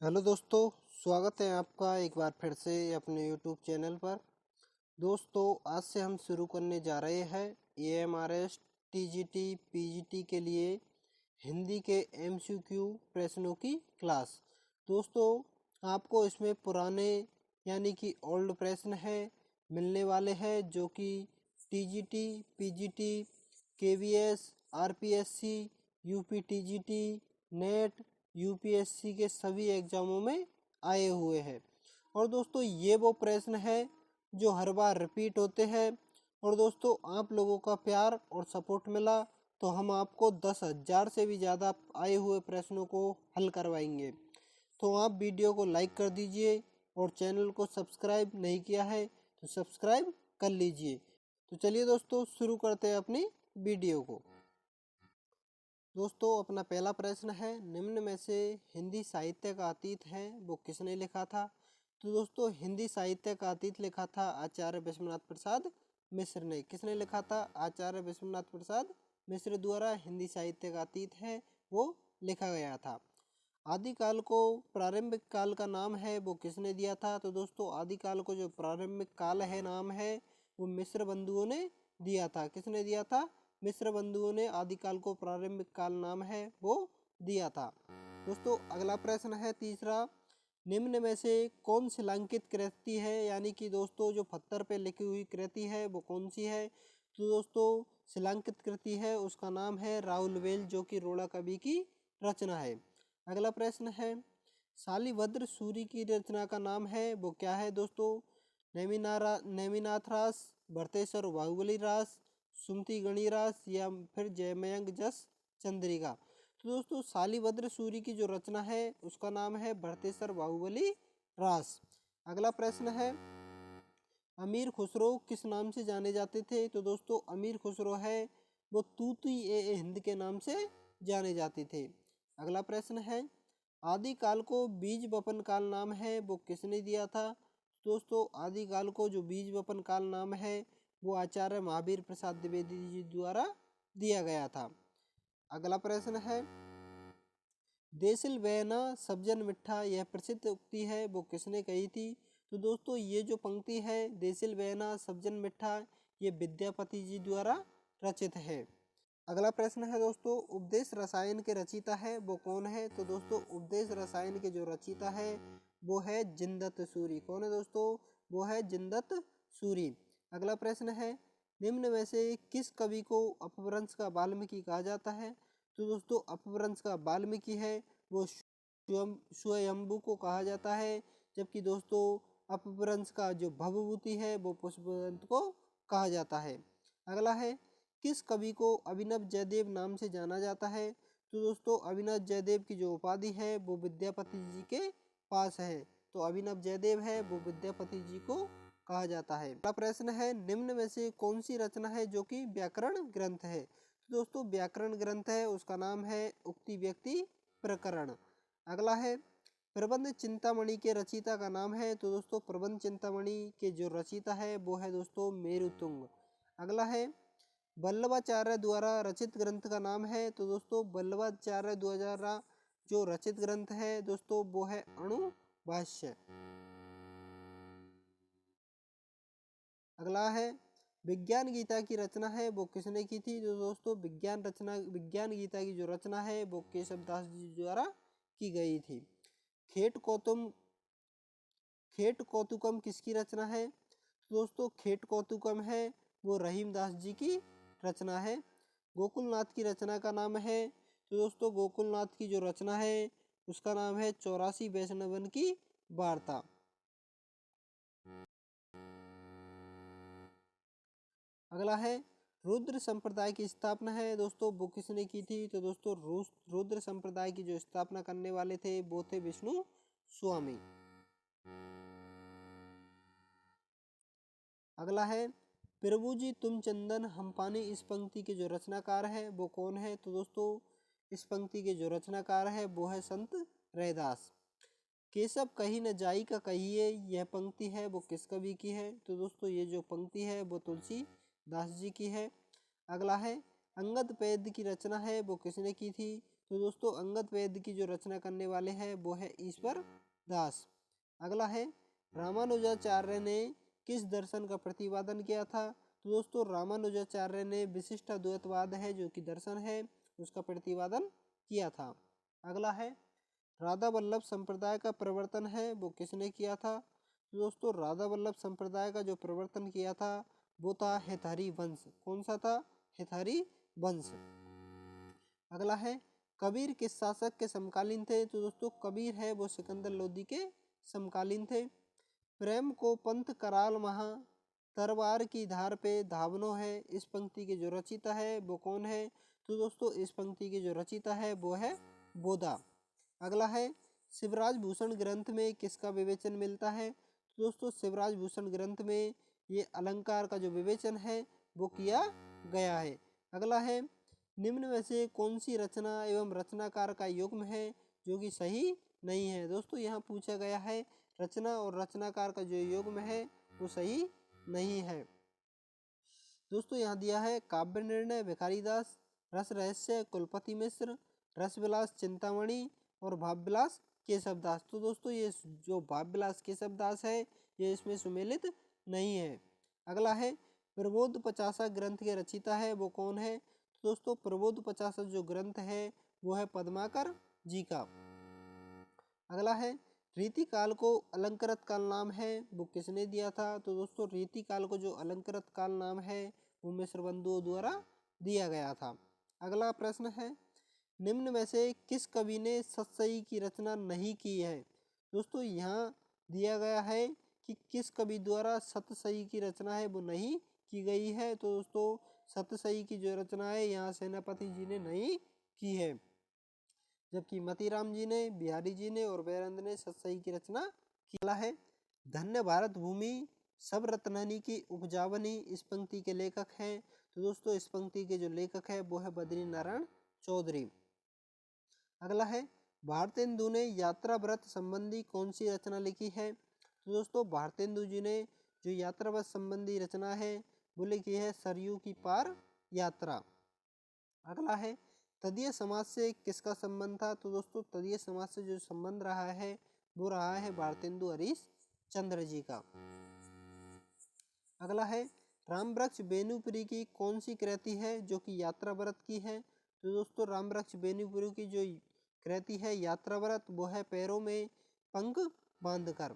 Hello दोस्तों, स्वागत है आपका एक बार फिर से अपने यूट्यूब चैनल पर। दोस्तों, आज से हम शुरू करने जा रहे हैं एएमआरएस टीजीटी पीजीटी के लिए हिंदी के एमसीक्यू प्रश्नों की क्लास। दोस्तों, आपको इसमें पुराने यानी कि ओल्ड प्रश्न है मिलने वाले हैं जो कि TGT PGT KVS RPSC UPTGT net UPSC के सभी एग्जामों में आए हुए हैं। और दोस्तों, ये वो प्रश्न है जो हर बार रिपीट होते हैं। और दोस्तों, आप लोगों का प्यार और सपोर्ट मिला तो हम आपको 10,000 से भी ज़्यादा आए हुए प्रश्नों को हल करवाएंगे। तो आप वीडियो को लाइक कर दीजिए और चैनल को सब्सक्राइब नहीं किया है तो सब्सक्राइब कर लीजिए। तो चलिए दोस्तों, शुरू करते हैं अपनी वीडियो को। दोस्तों, अपना पहला प्रश्न है, निम्न में से हिंदी साहित्य का अतीत है वो किसने लिखा था? तो दोस्तों, हिंदी साहित्य का अतीत लिखा था आचार्य विश्वनाथ प्रसाद मिश्र ने। किसने लिखा था? आचार्य विश्वनाथ प्रसाद मिश्र द्वारा हिंदी साहित्य का अतीत है वो लिखा गया था। आदिकाल को प्रारंभिक काल का नाम है वो किसने दिया था? तो दोस्तों, आदिकाल को जो प्रारंभिक काल है नाम है वो मिश्र बंधुओं ने दिया था। किसने दिया था? मिश्र बंधुओं ने आदिकाल को प्रारंभिक काल नाम है वो दिया था। दोस्तों, अगला प्रश्न है तीसरा, निम्न में से कौन शिलांकित कृति है? यानी कि दोस्तों, जो पत्थर पे लिखी हुई कृति है वो कौन सी है? तो दोस्तों, शिलांकित कृति है उसका नाम है राहुलवेल, जो कि रोड़ा कवि की रचना है। अगला प्रश्न है, शालिभद्र सूरी की रचना का नाम है वो क्या है? दोस्तों, नेमिनाथ रास, भरतेश्वर बाहुबली रास, सुमति गणी रास या फिर जयमयंक जस चंद्रिका। तो दोस्तों, शालिभद्र सूरी की जो रचना है उसका नाम है भरतेश्वर बाहुबली रास। अगला प्रश्न है, अमीर खुसरो किस नाम से जाने जाते थे? तो दोस्तों, अमीर खुसरो है वो तूती ए हिंद के नाम से जाने जाते थे। अगला प्रश्न है, आदिकाल को बीज वपन काल नाम है वो किसने दिया था? दोस्तों, आदिकाल को जो बीज वपन काल नाम है वो आचार्य महावीर प्रसाद द्विवेदी जी द्वारा दिया गया था। अगला प्रश्न है, देसिल बहना सब्जन मिठा यह प्रसिद्ध उक्ति है वो किसने कही थी? तो दोस्तों, ये जो पंक्ति है देसिल बहना सब्जन मिठा ये विद्यापति जी द्वारा रचित है। अगला प्रश्न है दोस्तों, उपदेश रसायन के रचयिता है वो कौन है? तो दोस्तों, उपदेश रसायन के जो रचयिता है वो है जिनदत्त सूरी। कौन है दोस्तों? वो है जिनदत्त सूरी। अगला प्रश्न है, निम्न में से किस कवि को अपभ्रंश का वाल्मीकि कहा जाता है? तो दोस्तों, अपभ्रंश का वाल्मीकि है वो स्वयंभू को कहा जाता है, जबकि दोस्तों अपभ्रंश का जो भवभूति है वो पुष्पवंत को कहा जाता है। अगला है, किस कवि को अभिनव जयदेव नाम से जाना जाता है? तो दोस्तों, अभिनव जयदेव की जो उपाधि है वो विद्यापति जी के पास है, तो अभिनव जयदेव है वो विद्यापति जी को कहा जाता है। अगला प्रश्न है, निम्न में से कौन सी रचना है जो कि व्याकरण ग्रंथ है? तो दोस्तों, व्याकरण ग्रंथ है उसका नाम है उक्ति व्यक्ति प्रकरण। अगला है, प्रबंध चिंतामणि के रचयिता का नाम है? तो दोस्तों, प्रबंध चिंतामणि के जो रचयिता है वो है दोस्तों मेरुतुंग। अगला है, वल्लभाचार्य द्वारा रचित ग्रंथ का नाम है? तो दोस्तों, वल्लभाचार्य द्वारा जो रचित ग्रंथ है दोस्तों वो है अणुभाष्य। अगला है, विज्ञान गीता की रचना है वो किसने की थी? तो दोस्तों, विज्ञान गीता की जो रचना है वो केशव दास जी द्वारा की गई थी। खेट कौतुम खेट कौतुकम किसकी रचना है? तो दोस्तों, खेट कौतुकम है वो रहीमदास जी की रचना है। गोकुलनाथ की रचना का नाम है? तो दोस्तों, गोकुलनाथ की जो रचना है उसका नाम है 84 वैष्णवन की वार्ता। अगला है, रुद्र संप्रदाय की स्थापना है दोस्तों वो किसने की थी? तो दोस्तों, रुद्र संप्रदाय की जो स्थापना करने वाले थे वो थे विष्णु स्वामी। अगला है, प्रभु जी तुम चंदन हम पानी इस पंक्ति के जो रचनाकार है वो कौन है? तो दोस्तों, इस पंक्ति के जो रचनाकार है वो है संत रैदास। केशव कहीं न जाई का कहिए यह पंक्ति है वो किस कवि की है? तो दोस्तों, ये जो पंक्ति है वो तुलसीदास जी की है। अगला है, अंगद पैद की रचना है वो किसने की थी? तो दोस्तों अंगद वेद की जो रचना करने वाले हैं वो है ईश्वर दास। अगला है रामानुजाचार्य ने किस दर्शन का प्रतिपादन किया था? तो दोस्तों रामानुजाचार्य ने विशिष्ट अद्वैतवाद है जो कि दर्शन है उसका प्रतिपादन किया था। अगला है राधा वल्लभ संप्रदाय का प्रवर्तन है वो किसने किया था? तो दोस्तों राधा वल्लभ संप्रदाय का जो प्रवर्तन किया था वो था हेतहरी वंश। कौन सा था? हेतहरी वंश। अगला है कबीर किस शासक के समकालीन थे? तो दोस्तों कबीर है वो सिकंदर लोदी के समकालीन थे। प्रेम को पंथ कराल महा तरवार की धार पे धावनो है, इस पंक्ति के जो रचिता है वो कौन है? तो दोस्तों इस पंक्ति के जो रचिता है वो है बोधा। अगला है शिवराज भूषण ग्रंथ में किसका विवेचन मिलता है? तो दोस्तों शिवराज भूषण ग्रंथ में ये अलंकार का जो विवेचन है वो किया गया है। अगला है निम्न में से कौन सी रचना एवं रचनाकार का युग्म है जो कि सही नहीं है? दोस्तों यहाँ पूछा गया है रचना और रचनाकार का जो युग्म है वो सही नहीं है। दोस्तों यहाँ दिया है काव्य निर्णय भिखारीदास, रस रहस्य कुलपति मिश्र, रस विलास चिंतामणि और भाव विलास केशवदास। तो दोस्तों ये जो भाव विलास केशवदास है ये इसमें सुमेलित नहीं है। अगला है प्रबोध पचासा ग्रंथ के रचिता है वो कौन है? तो दोस्तों प्रबोध पचासा जो ग्रंथ है वो है पद्माकर जी का। अगला है रीति काल को अलंकृत काल नाम है वो किसने दिया था? तो दोस्तों रीति काल को जो अलंकृत काल नाम है वो मिश्र बंधुओं द्वारा दिया गया था। अगला प्रश्न है निम्न में से किस कवि ने सतसई की रचना नहीं की है? दोस्तों यहाँ दिया गया है कि किस कवि द्वारा सतसई की रचना है वो नहीं की गई है। तो दोस्तों सतसई की जो रचना है यहाँ सेनापति जी ने नहीं की है, जबकि मतीराम जी ने, बिहारी जी ने और बेरंद ने सतसई की रचना किया है। धन्य भारत भूमि सब रत्ननी की उपजावनी इस पंक्ति के लेखक हैं। तो दोस्तों इस पंक्ति के जो लेखक है वो है बद्री नारायण चौधरी। अगला है भारतेंदु ने यात्रा व्रत संबंधी कौन सी रचना लिखी है? तो दोस्तों भारतेंदु जी ने जो यात्रा व्रत संबंधी रचना है वो लिखी है सरयू की पार यात्रा। अगला है तदीय समाज से किसका संबंध था? तो दोस्तों तदीय समाज से जो संबंध रहा है वो रहा है भारतेंदु हरीश चंद्र जी का। अगला है राम वृक्ष बेनुपुरी की कौन सी कृति है जो कि यात्रा व्रत की है? तो दोस्तों राम वृक्ष बेनुपुरी की जो कृति है यात्रा व्रत वो है पैरों में पंख बांधकर।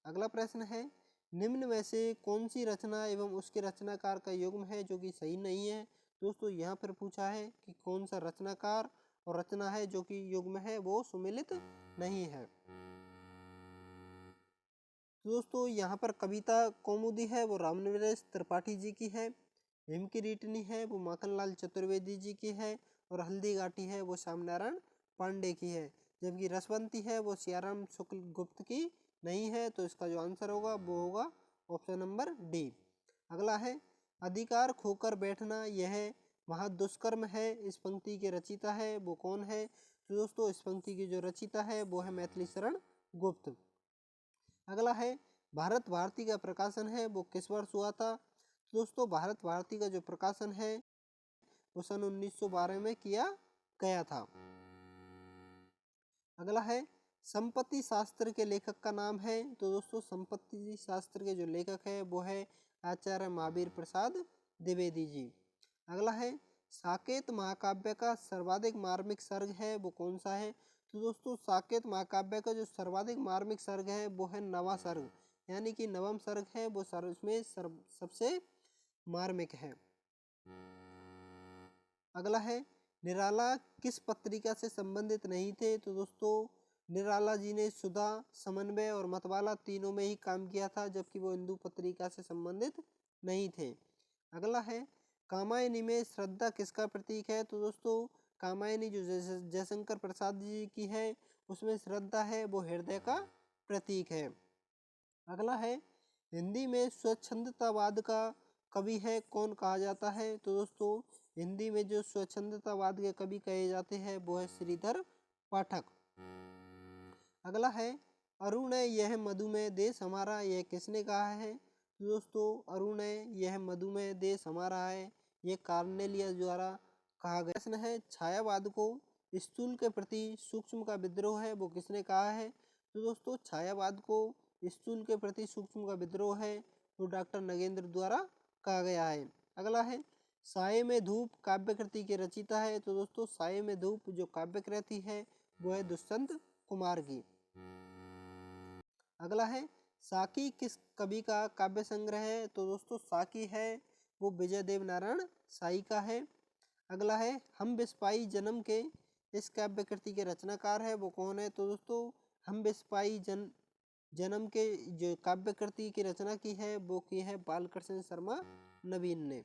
अगला प्रश्न है निम्न में से कौन सी रचना एवं उसके रचनाकार का युग्म है जो कि सही नहीं है? दोस्तों यहाँ पर पूछा है कि कौन सा रचनाकार और रचना है जो कि युग्म है वो सुमेलित नहीं है। तो दोस्तों यहाँ पर कविता कौमुदी है वो रामनिवास त्रिपाठी जी की है, हिम की रीटनी है वो माखनलाल चतुर्वेदी जी की है और हल्दी घाटी है वो श्यामनारायण पांडे की है, जबकि रसवंती है वो सियाराम शुक्ल गुप्त की नहीं है। तो इसका जो आंसर होगा वो होगा ऑप्शन नंबर डी। अगला है अधिकार खोकर बैठना यह महादुष्कर्म है, इस पंक्ति के रचिता है वो कौन है? तो दोस्तों इस पंक्ति की जो रचिता है वो है मैथिली शरण गुप्त। अगला है भारत भारती का प्रकाशन है वो किस वर्ष हुआ था? तो दोस्तों भारत भारती का जो प्रकाशन है वो सन 1912 में किया गया था। अगला है संपत्ति शास्त्र के लेखक का नाम है? तो दोस्तों संपत्ति शास्त्र के जो लेखक है वो है आचार्य महावीर प्रसाद द्विवेदी जी। अगला है साकेत महाकाव्य का सर्वाधिक मार्मिक सर्ग है वो कौन सा है? तो दोस्तों साकेत महाकाव्य का जो सर्वाधिक मार्मिक सर्ग है वो है नवा सर्ग, यानी कि नवम सर्ग है वो उसमें सबसे मार्मिक है। अगला है निराला किस पत्रिका से संबंधित नहीं थे? तो दोस्तों निराला जी ने सुधा, समन्वय और मतवाला तीनों में ही काम किया था, जबकि वो हिंदू पत्रिका से संबंधित नहीं थे। अगला है कामायनी में श्रद्धा किसका प्रतीक है? तो दोस्तों कामायनी जो जयशंकर प्रसाद जी की है उसमें श्रद्धा है वो हृदय का प्रतीक है। अगला है हिंदी में स्वच्छंदतावाद का कवि है कौन कहा जाता है? तो दोस्तों हिंदी में जो स्वच्छंदतावाद के कवि कहे जाते हैं वो है श्रीधर पाठक। अगला है अरुण यह मधुमेह देश हमारा, यह किसने कहा है? तो दोस्तों अरुण यह मधुमेह देश हमारा है ये कार्नेलियस द्वारा कहा गया। प्रश्न है छायावाद को स्थूल के प्रति सूक्ष्म का विद्रोह है वो किसने कहा है? तो दोस्तों छायावाद को स्थूल के प्रति सूक्ष्म का विद्रोह है वो डॉक्टर नगेंद्र द्वारा कहा गया है। अगला है साये में धूप काव्य कृति के रचयिता है। तो दोस्तों साये में धूप जो काव्य कृति है वो है दुष्यंत कुमार की। अगला है साकी किस कवि का काव्य संग्रह है? तो दोस्तों साकी है वो विजय देव नारायण साई का है। अगला है हम बिस्पाई जन्म के इस काव्य कृति के रचनाकार है वो कौन है? तो दोस्तों हम बिस्पाई जन्म के जो काव्य कृति की रचना की है वो की है बालकृष्ण शर्मा नवीन ने।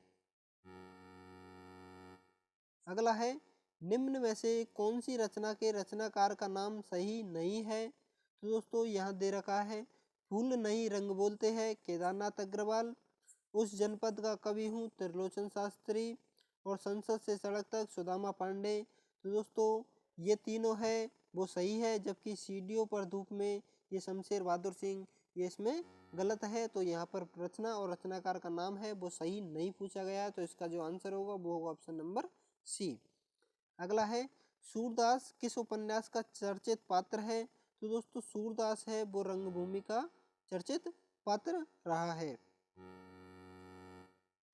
अगला है निम्न में से कौन सी रचना के रचनाकार का नाम सही नहीं है? तो दोस्तों यहाँ दे रखा है फूल नहीं रंग बोलते हैं केदारनाथ अग्रवाल, उस जनपद का कवि हूँ त्रिलोचन शास्त्री, और संसद से सड़क तक सुदामा पांडे। तो दोस्तों ये तीनों है वो सही है, जबकि सीढ़ियों पर धूप में ये शमशेर बहादुर सिंह ये इसमें गलत है। तो यहाँ पर रचना और रचनाकार का नाम है वो सही नहीं पूछा गया है। तो इसका जो आंसर होगा वो होगा ऑप्शन नंबर सी। अगला है सूरदास किस उपन्यास का चर्चित पात्र है? तो दोस्तों सूरदास है वो रंगभूमि का चर्चित पात्र रहा है।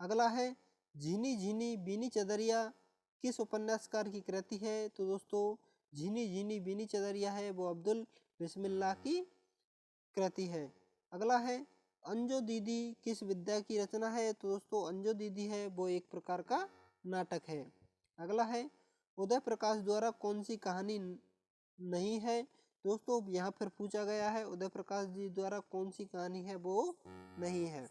अगला है झीनी झीनी बीनी चदरिया किस उपन्यासकार की कृति है? तो दोस्तों झीनी झीनी बीनी चदरिया है वो अब्दुल बिस्मिल्लाह की कृति है। अगला है अंजो दीदी किस विद्या की रचना है? तो दोस्तों अंजो दीदी है वो एक प्रकार का नाटक है। अगला है उदय प्रकाश द्वारा कौन सी कहानी नहीं है? दोस्तों यहाँ फिर पूछा गया है उदय प्रकाश जी द्वारा कौन सी कहानी है वो नहीं है।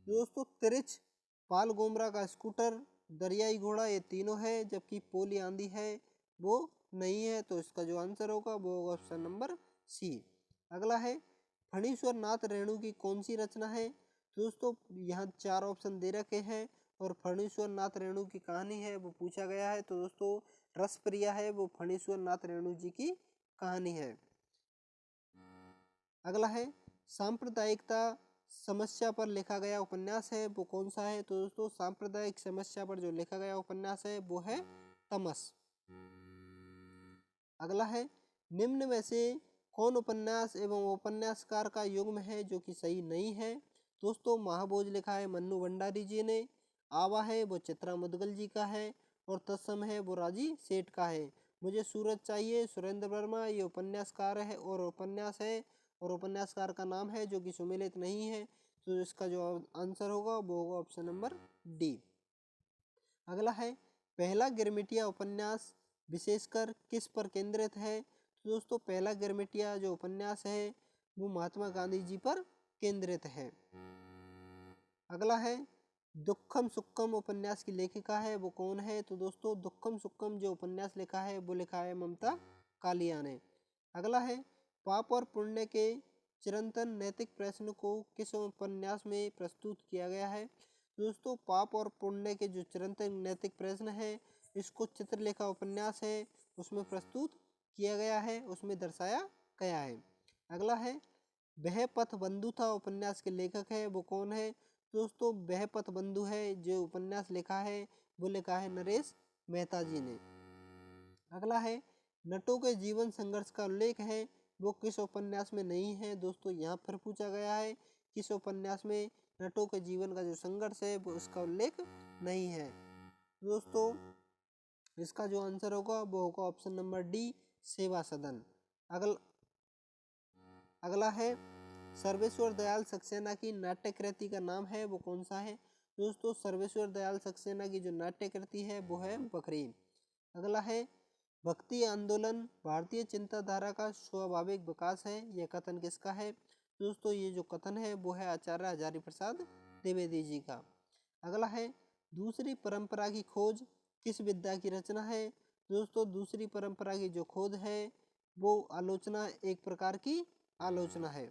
दोस्तों तिरिच, पाल गोमरा का स्कूटर, दरियाई घोड़ा ये तीनों है, जबकि पोली आंधी है वो नहीं है। तो इसका जो आंसर होगा वो होगा ऑप्शन नंबर सी। अगला है फणीश्वर नाथ रेणु की कौन सी रचना है? दोस्तों यहाँ 4 ऑप्शन दे रखे हैं और फणीश्वर नाथ रेणु की कहानी है वो पूछा गया है। तो दोस्तों रसप्रिया है वो फणीश्वर नाथ रेणु जी की कहानी है। अगला है सांप्रदायिकता समस्या पर लिखा गया उपन्यास है वो कौन सा है? तो दोस्तों सांप्रदायिक समस्या पर जो लिखा गया उपन्यास है वो है तमस। अगला है निम्न में से कौन उपन्यास एवं उपन्यासकार का युग्म है जो कि सही नहीं है? दोस्तों महाभोज लिखा है मन्नू भंडारी जी ने, आवा है वो चित्रा मुदगल जी का है, और तत्सम है वो राजी सेठ का है। मुझे सूरज चाहिए सुरेंद्र वर्मा ये उपन्यासकार है और उपन्यास है, और उपन्यासकार का नाम है जो कि सुमेलित नहीं है। तो इसका जो आंसर होगा वो होगा ऑप्शन नंबर डी। अगला है पहला गिरमिटिया उपन्यास विशेषकर किस पर केंद्रित है? तो दोस्तों पहला गिरमिटिया जो उपन्यास है वो महात्मा गांधी जी पर केंद्रित है। अगला है दुक्खम सुक्खम उपन्यास की लेखिका है वो कौन है? तो दोस्तों दुक्खम सुक्खम जो उपन्यास लिखा है वो लिखा है ममता कालिया ने। अगला है पाप और पुण्य के चिरंतन नैतिक प्रश्न को किस उपन्यास में प्रस्तुत किया गया है? दोस्तों पाप और पुण्य के जो चिरंतन नैतिक प्रश्न है इसको चित्रलेखा उपन्यास है उसमें प्रस्तुत किया गया है, उसमें दर्शाया गया है। अगला है वह पथ बंधु था उपन्यास के लेखक है वो कौन है? दोस्तों वह पथ बंधु है जो उपन्यास लिखा है वो लिखा है नरेश मेहता जी ने। अगला है नटों के जीवन संघर्ष का उल्लेख है वो किस उपन्यास में नहीं है? दोस्तों यहाँ पर पूछा गया है किस उपन्यास में नटों के जीवन का जो संघर्ष है वो उसका उल्लेख नहीं है। दोस्तों इसका जो आंसर होगा वो होगा ऑप्शन नंबर डी सेवा सदन। अगला है सर्वेश्वर दयाल सक्सेना की नाट्य कृति का नाम है वो कौन सा है? दोस्तों सर्वेश्वर दयाल सक्सेना की जो नाट्य कृति है वो है बकरी। अगला है भक्ति आंदोलन भारतीय चिंताधारा का स्वाभाविक विकास है, यह कथन किसका है? दोस्तों ये जो कथन है वो है आचार्य हजारी प्रसाद द्विवेदी जी का। अगला है दूसरी परंपरा की खोज किस विद्या की रचना है? दोस्तों दूसरी परंपरा की जो खोज है वो आलोचना एक प्रकार की आलोचना है।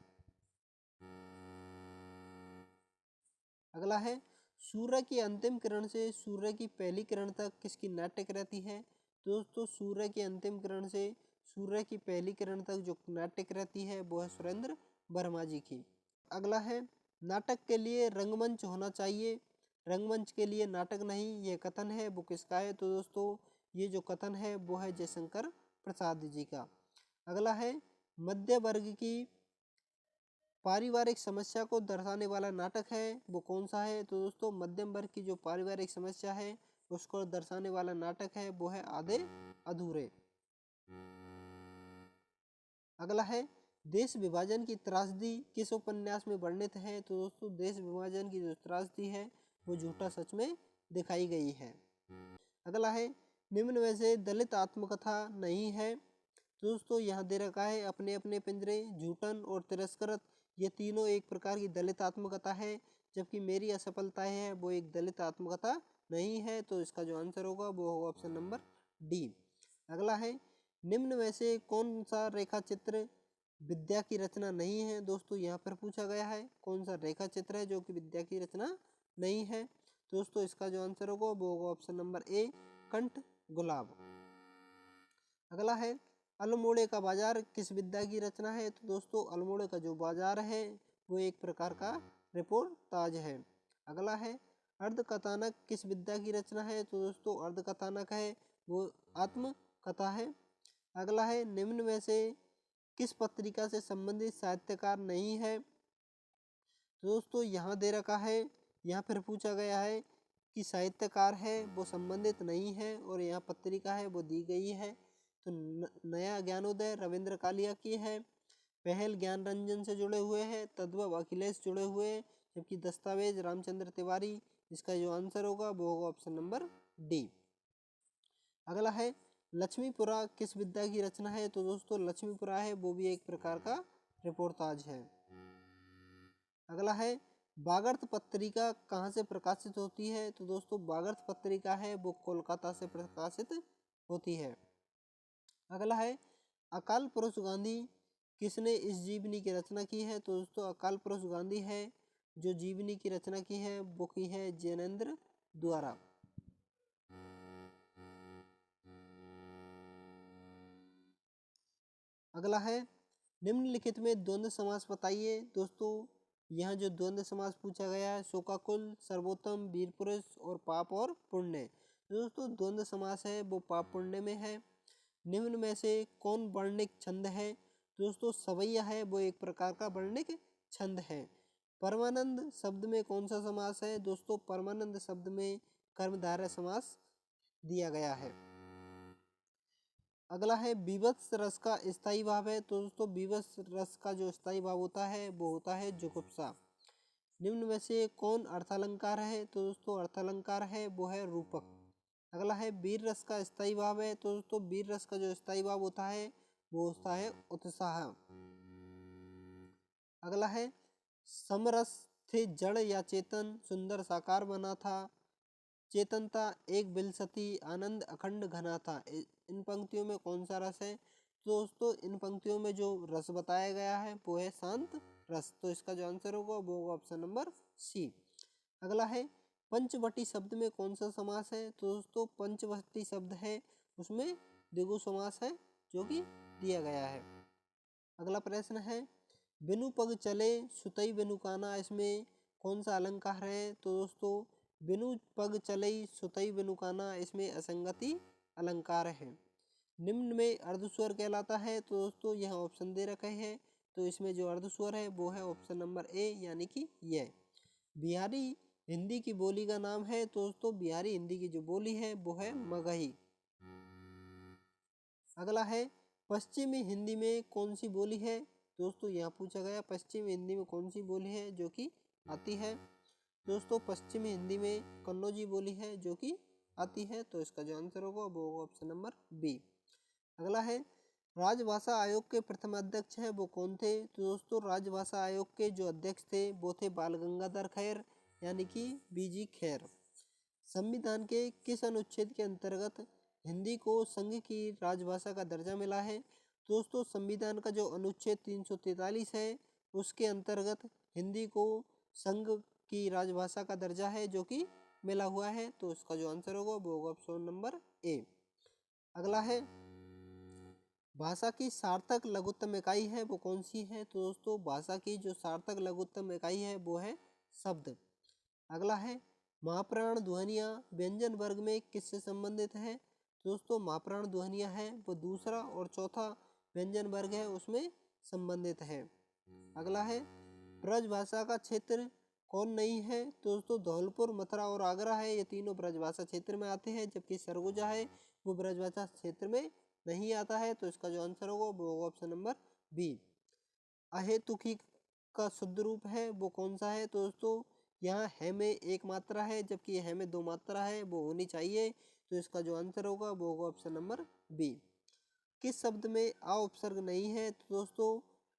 अगला है सूर्य की अंतिम किरण से सूर्य की पहली किरण तक किसकी नाट्य कृति है? दोस्तों सूर्य की अंतिम किरण से सूर्य की पहली किरण तक जो नाट्य कृति है वो है सुरेंद्र वर्मा जी की। अगला है नाटक के लिए रंगमंच होना चाहिए रंगमंच के लिए नाटक नहीं, ये कथन है वो किसका है? तो दोस्तों ये जो कथन है वो है जयशंकर प्रसाद जी का। अगला है मध्य वर्ग की पारिवारिक समस्या को दर्शाने वाला नाटक है वो कौन सा है? तो दोस्तों मध्यम वर्ग की जो पारिवारिक समस्या है उसको दर्शाने वाला नाटक है वो है आधे अधूरे। अगला है देश विभाजन की त्रासदी किस उपन्यास में वर्णित है? तो दोस्तों देश विभाजन की जो त्रासदी है वो झूठा सच में दिखाई गई है। अगला है निम्न में से दलित आत्मकथा नहीं है? तो दोस्तों यहाँ दे रखा है अपने अपने पिंजरे, झूठन और तिरस्कृत, ये तीनों एक प्रकार की दलित आत्मकथा है, जबकि मेरी असफलता है वो एक दलित आत्मकथा नहीं है। तो इसका जो आंसर होगा वो होगा ऑप्शन नंबर डी। अगला है निम्न में से कौन सा रेखा चित्र विद्या की रचना नहीं है? दोस्तों यहाँ पर पूछा गया है कौन सा रेखा चित्र है जो कि विद्या की रचना नहीं है। दोस्तों इसका जो आंसर होगा वो होगा ऑप्शन नंबर ए कंठ गुलाब। अगला है अल्मोड़े का बाजार किस विद्या की रचना है? तो दोस्तों अल्मोड़े का जो बाजार है वो एक प्रकार का रिपोर्टाज है। अगला है अर्धकथानक किस विद्या की रचना है? तो दोस्तों अर्धकथानक है वो आत्मकथा है। अगला है निम्न में से किस पत्रिका से संबंधित साहित्यकार नहीं है? तो दोस्तों यहाँ दे रखा है, यहाँ पर पूछा गया है कि साहित्यकार है वो संबंधित नहीं है और यहाँ पत्रिका है वो दी गई है। तो नया ज्ञानोदय रविंद्र कालिया की है, पहल ज्ञान रंजन से जुड़े हुए हैं, तद्भव अखिलेश जुड़े हुए हैं, जबकि दस्तावेज रामचंद्र तिवारी। इसका जो आंसर होगा वो होगा ऑप्शन नंबर डी। अगला है लक्ष्मीपुरा किस विद्या की रचना है? तो दोस्तों लक्ष्मीपुरा है वो भी एक प्रकार का रिपोर्टाज है। अगला है वागर्त पत्रिका कहाँ से प्रकाशित होती है? तो दोस्तों वागर्त पत्रिका है वो कोलकाता से प्रकाशित होती है। अगला है अकाल पुरुष गांधी किसने इस जीवनी की रचना की है? तो दोस्तों अकाल पुरुष गांधी है जो जीवनी की रचना की है वो की है जैनेन्द्र द्वारा। अगला है निम्नलिखित में द्वंद्व समास बताइए। दोस्तों यहाँ जो द्वंद्व समास पूछा गया है शोकाकुल, सर्वोत्तम, वीर पुरुष और पाप और पुण्य। दोस्तों द्वंद्व समास है वो पाप पुण्य में है। निम्न में से कौन वर्णिक छंद है? दोस्तों सवैया है वो एक प्रकार का वर्णिक छंद है। परमानंद शब्द में कौन सा समास है? दोस्तों परमानंद शब्द में कर्मधारय समास दिया गया है। अगला है बीभत्स रस का स्थायी भाव है। तो दोस्तों बीभत्स रस का जो स्थायी भाव होता है वो होता है जुगुप्सा। निम्न में से कौन अर्थालंकार है? तो दोस्तों अर्थालंकार है वो है रूपक। अगला है वीर रस का स्थायी भाव है। तो दोस्तों वीर रस का जो स्थायी भाव होता है वो होता है उत्साह। अगला है समरस थे जड़ या चेतन, सुंदर साकार बना था, चेतनता एक बिलसती, आनंद अखंड घना था। इन पंक्तियों में कौन सा रस है? तो दोस्तों इन पंक्तियों में जो रस बताया गया है वो है शांत रस। तो इसका जो आंसर होगा वो होगा ऑप्शन नंबर सी। अगला है पंचवटी शब्द में कौन सा समास है? तो दोस्तों पंचवटी शब्द है उसमें द्विगु समास है जो कि दिया गया है। अगला प्रश्न है बिनु पग चले सुतई बिनु काना, इसमें कौन सा अलंकार है? तो दोस्तों बिनु पग चलई सुतई बिनु काना इसमें असंगति अलंकार है। निम्न में अर्धस्वर कहलाता है। तो दोस्तों यहाँ ऑप्शन दे रखे हैं तो इसमें जो अर्धस्वर है वो है ऑप्शन नंबर ए यानी कि यह। बिहारी हिंदी की बोली का नाम है। तो दोस्तों बिहारी हिंदी की जो बोली है वो है मगही। अगला है पश्चिमी हिंदी में कौन सी बोली है? दोस्तों यहाँ पूछा गया पश्चिमी हिंदी में कौन सी बोली है जो कि आती है। दोस्तों पश्चिमी हिंदी में कन्नौजी बोली है जो कि आती है। तो इसका जो आंसर होगा वो होगा ऑप्शन नंबर बी। अगला है राजभाषा आयोग के प्रथम अध्यक्ष है वो कौन थे? तो दोस्तों राजभाषा आयोग के जो अध्यक्ष थे वो थे बाल गंगाधर खैर यानी कि बीजी खैर। संविधान के किस अनुच्छेद के अंतर्गत हिंदी को संघ की राजभाषा का दर्जा मिला है? दोस्तों संविधान का जो अनुच्छेद 343 है उसके अंतर्गत हिंदी को संघ की राजभाषा का दर्जा है जो कि मिला हुआ है। तो इसका जो आंसर होगा वो होगा ऑप्शन नंबर ए। अगला है भाषा की सार्थक लघुत्तम इकाई है वो कौन सी है? तो दोस्तों भाषा की जो सार्थक लघुत्तम इकाई है वो है शब्द। अगला है महाप्राण ध्वनियाँ व्यंजन वर्ग में किससे संबंधित है? दोस्तों महाप्राण ध्वनियाँ है वो दूसरा और चौथा व्यंजन वर्ग है उसमें संबंधित है। अगला है ब्रजभाषा का क्षेत्र कौन नहीं है? तो दोस्तों धौलपुर, मथुरा और आगरा है, ये तीनों ब्रजभाषा क्षेत्र में आते हैं, जबकि सरगुजा है वो ब्रजभाषा क्षेत्र में नहीं आता है। तो इसका जो आंसर होगा वो होगा ऑप्शन नंबर बी। अहेतुकी का शुद्ध रूप है वो कौन सा है? तो दोस्तों यहाँ है में एक मात्रा है, जबकि है में दो मात्रा है, वो होनी चाहिए। तो इसका जो आंसर होगा वो होगा ऑप्शन नंबर बी। किस शब्द में आ उपसर्ग नहीं है? तो दोस्तों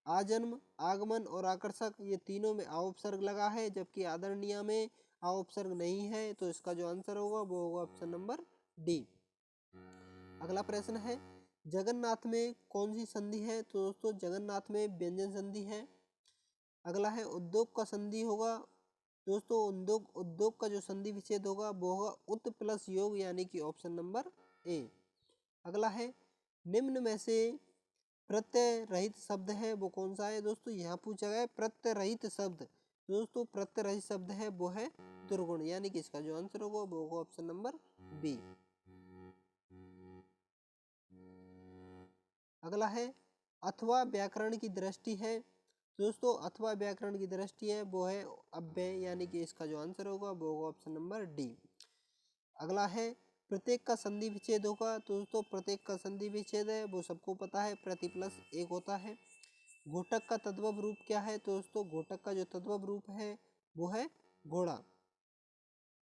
आजन्म, आगमन और आकर्षक ये तीनों में आ उपसर्ग लगा है, जबकि आदरणीय में आ उपसर्ग नहीं है। तो इसका जो आंसर होगा वो होगा ऑप्शन नंबर डी। अगला प्रश्न है जगन्नाथ में कौन सी संधि है? तो दोस्तों जगन्नाथ में व्यंजन संधि है। अगला है उद्योग का संधि होगा। दोस्तों उद्योग का जो संधि विच्छेद होगा वो होगा उत प्लस योग, यानी कि ऑप्शन नंबर ए। अगला है निम्न में से प्रत्यय रहित शब्द है वो कौन सा है? दोस्तों यहाँ पूछा गया है प्रत्यय रहित शब्द। दोस्तों प्रत्यय रहित शब्द है वो है दुर्गुण, यानी कि इसका जो आंसर होगा वो होगा ऑप्शन नंबर बी। अगला है अथवा व्याकरण की दृष्टि है। दोस्तों अथवा व्याकरण की दृष्टि है वो है अव्यय, यानी कि इसका जो आंसर होगा वो होगा ऑप्शन नंबर डी। अगला है प्रत्येक का संधि विच्छेद होगा। तो दोस्तों प्रत्येक का संधि विच्छेद है वो सबको पता है, प्रति प्लस एक होता है। घोटक का तद्भव रूप क्या है? तो दोस्तों घोटक का जो तद्भव रूप है वो है घोड़ा।